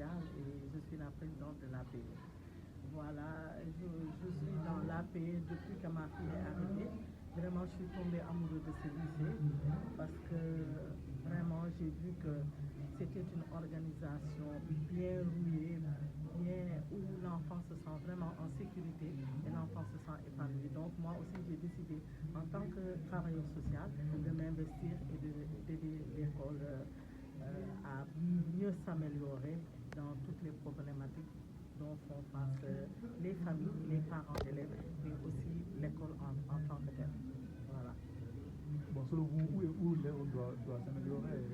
sociale et je suis la présidente de l'APE. Voilà, je suis dans l'APE depuis que ma fille est arrivée. Vraiment, je suis tombée amoureuse de ce lycée parce que vraiment, j'ai vu que c'était une organisation bien rouillée, bien où l'enfant se sent vraiment en sécurité et l'enfant se sent épanoui. Donc moi aussi, j'ai décidé en tant que travailleur social de m'investir et d'aider l'école à mieux s'améliorer dans toutes les problématiques dont font face les familles, les parents d'élèves, mais aussi l'école en tant que telle. Voilà. Bon, selon vous, où on doit s'améliorer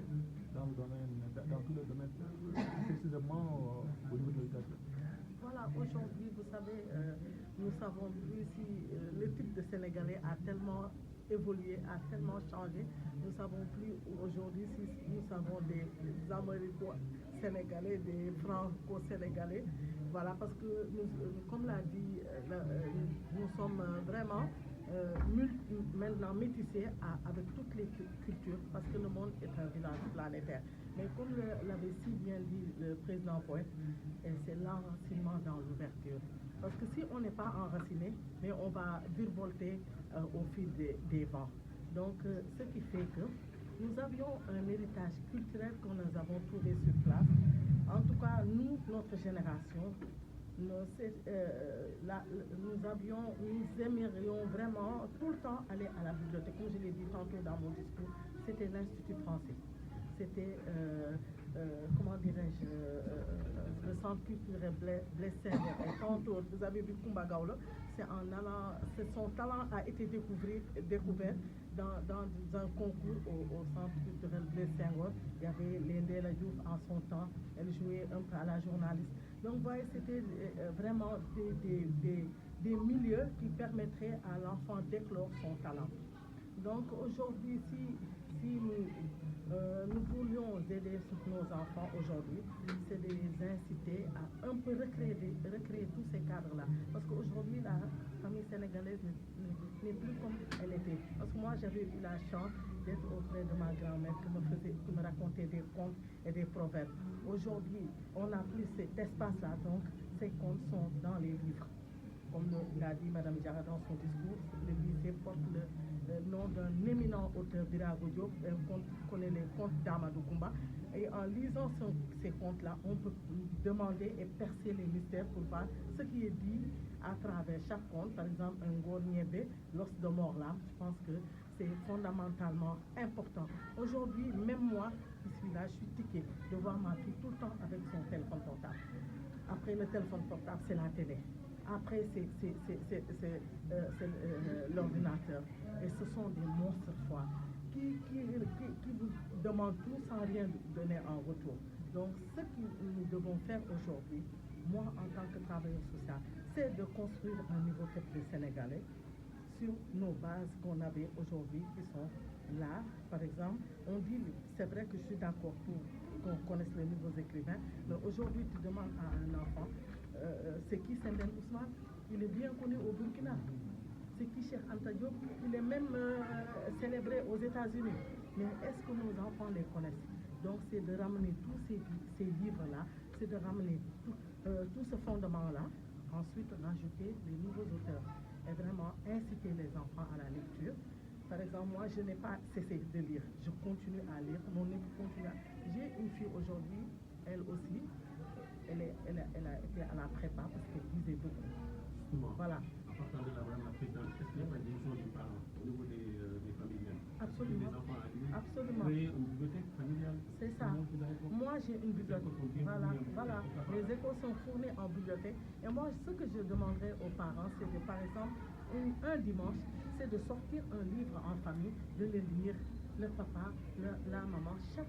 dans tous les domaines, précisément au niveau de l'éducation? Voilà, aujourd'hui, vous savez, nous savons plus si le type de Sénégalais a tellement évolué, a tellement changé. Nous savons plus aujourd'hui si nous savons des Américo-Sénégalais, des Franco-Sénégalais. Voilà, parce que nous, comme l'a dit, nous sommes vraiment maintenant métissés avec toutes les cultures parce que le monde est un village planétaire. Mais comme l'avait si bien dit le président Poète, c'est l'enracinement dans l'ouverture. Parce que si on n'est pas enraciné, mais on va virevolter au fil des vents. Donc, ce qui fait que nous avions un héritage culturel que nous avons trouvé sur place. En tout cas, nous, notre génération, nous aimerions vraiment tout le temps aller à la bibliothèque. Comme je l'ai dit tantôt dans mon discours, c'était l'Institut français. C'était, comment dirais-je, le centre culturel Blaise Senghor. Et tantôt, vous avez vu Kumba Gawlo, son talent a été découvert dans un concours au centre culturel Blaise Senghor. Il y avait Lendela Diouf en son temps, elle jouait un peu à la journaliste. Donc, vous voyez, c'était vraiment des milieux qui permettraient à l'enfant d'éclore son talent. Donc, aujourd'hui, si nous voulions aider nos enfants aujourd'hui, c'est de les inciter à un peu recréer tous ces cadres-là. Parce qu'aujourd'hui, la famille sénégalaise n'est plus comme elle était. Parce que moi, j'avais eu la chance d'être auprès de ma grand-mère qui me racontait des contes et des proverbes. Aujourd'hui, on n'a plus cet espace-là, donc ces contes sont dans les livres. Comme l'a dit Mme Diarra dans son discours, le lycée porte le nom d'un éminent auteur, Birago Diop, qu'on connaît les contes d'Amadou Koumba. Et en lisant ces contes-là, on peut demander et percer les mystères pour voir ce qui est dit à travers chaque conte. Par exemple, un Gorniébé, l'os de mort-là, je pense que c'est fondamentalement important. Aujourd'hui, même moi, qui suis là, je suis tiquée de voir ma fille tout le temps avec son téléphone portable. Après le téléphone portable, c'est la télé. Après, c'est l'ordinateur. Et ce sont des monstres froids qui vous demandent tout sans rien donner en retour. Donc, ce que nous devons faire aujourd'hui, moi, en tant que travailleur social, c'est de construire un niveau de sénégalais sur nos bases qu'on avait aujourd'hui, qui sont là. Par exemple, on dit, c'est vrai que je suis d'accord pour qu'on connaisse les nouveaux écrivains, mais aujourd'hui, tu demandes à un enfant, c'est qui Sembène Ousmane? Il est bien connu au Burkina. C'est qui Cheikh Anta Diop? Il est même célébré aux États-Unis. Mais est-ce que nos enfants les connaissent? Donc c'est de ramener tous ces livres-là, c'est de ramener tout ce fondement-là, ensuite rajouter les nouveaux auteurs et vraiment inciter les enfants à la lecture. Par exemple, moi, je n'ai pas cessé de lire. Je continue à lire. Mon époux continue à... J'ai une fille aujourd'hui, elle aussi. Elle a été à la prépa parce qu'elle lisait beaucoup. Voilà. En partant de la présidente, est-ce qu'il n'y a pas des gens du parent au niveau des familles même? Absolument. Des enfants à lire. Absolument. Créer une bibliothèque familiale. C'est ça. Moi, j'ai une bibliothèque. Voilà. Les écoles sont fournies en bibliothèque. Et moi, ce que je demanderais aux parents, c'est de, par exemple, un dimanche, c'est de sortir un livre en famille, de le lire. Le papa, la maman, chaque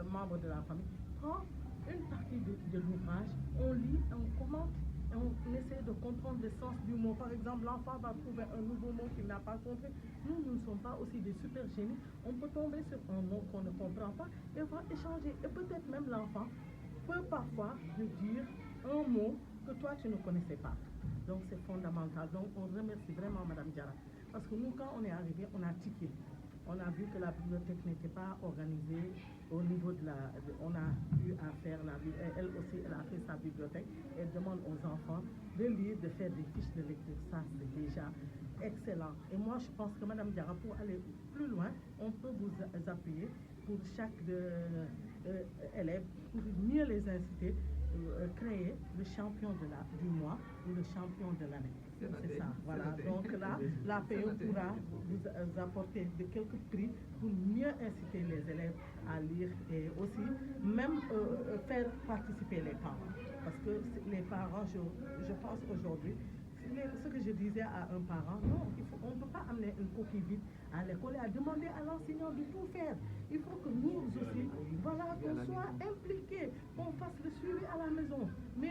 membre de la famille prend une partie de l'ouvrage, on lit, on commente, et on essaie de comprendre le sens du mot. Par exemple, l'enfant va trouver un nouveau mot qu'il n'a pas compris. Nous ne sommes pas aussi des super génies. On peut tomber sur un mot qu'on ne comprend pas et on va échanger. Et peut-être même l'enfant peut parfois nous dire un mot que toi tu ne connaissais pas. Donc c'est fondamental. Donc on remercie vraiment Mme Diarra. Parce que nous, quand on est arrivé, on a tiqué. On a vu que la bibliothèque n'était pas organisée. au niveau on a eu à faire elle aussi, elle a fait sa bibliothèque. Elle demande aux enfants de lire, de faire des fiches de lecture. Ça, c'est déjà excellent. Et moi, je pense que Madame Diarra, pour aller plus loin, on peut vous appuyer pour chaque élève, pour mieux les inciter, créer le champion du mois ou le champion de l'année. C'est ça, voilà. Donc là, l'APE pourra vous apporter de quelques prix pour mieux inciter les élèves à lire et aussi même faire participer les parents. Parce que les parents, je pense aujourd'hui, ce que je disais à un parent, non, on ne peut pas amener une coquille vide à l'école et à demander à l'enseignant de tout faire. Il faut que nous aussi, voilà, qu'on soit impliqués, qu'on fasse le suivi à la maison. Mais